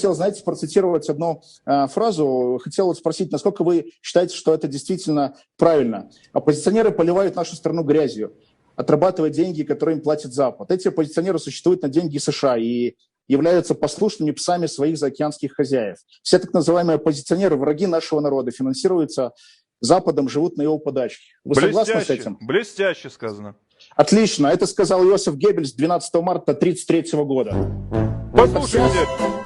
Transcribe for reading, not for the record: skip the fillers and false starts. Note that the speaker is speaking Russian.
хотел, знаете, процитировать одну фразу. Хотел спросить, насколько вы считаете, что это действительно правильно. Оппозиционеры поливают нашу страну грязью, отрабатывая деньги, которые им платит Запад. Эти оппозиционеры существуют на деньги США и являются послушными псами своих заокеанских хозяев. Все так называемые оппозиционеры, враги нашего народа, финансируются Западом, живут на его подачке. Вы согласны с этим? Блестяще сказано. Отлично. Это сказал Иосиф Геббельс 12 марта 1933 года. Послушайте.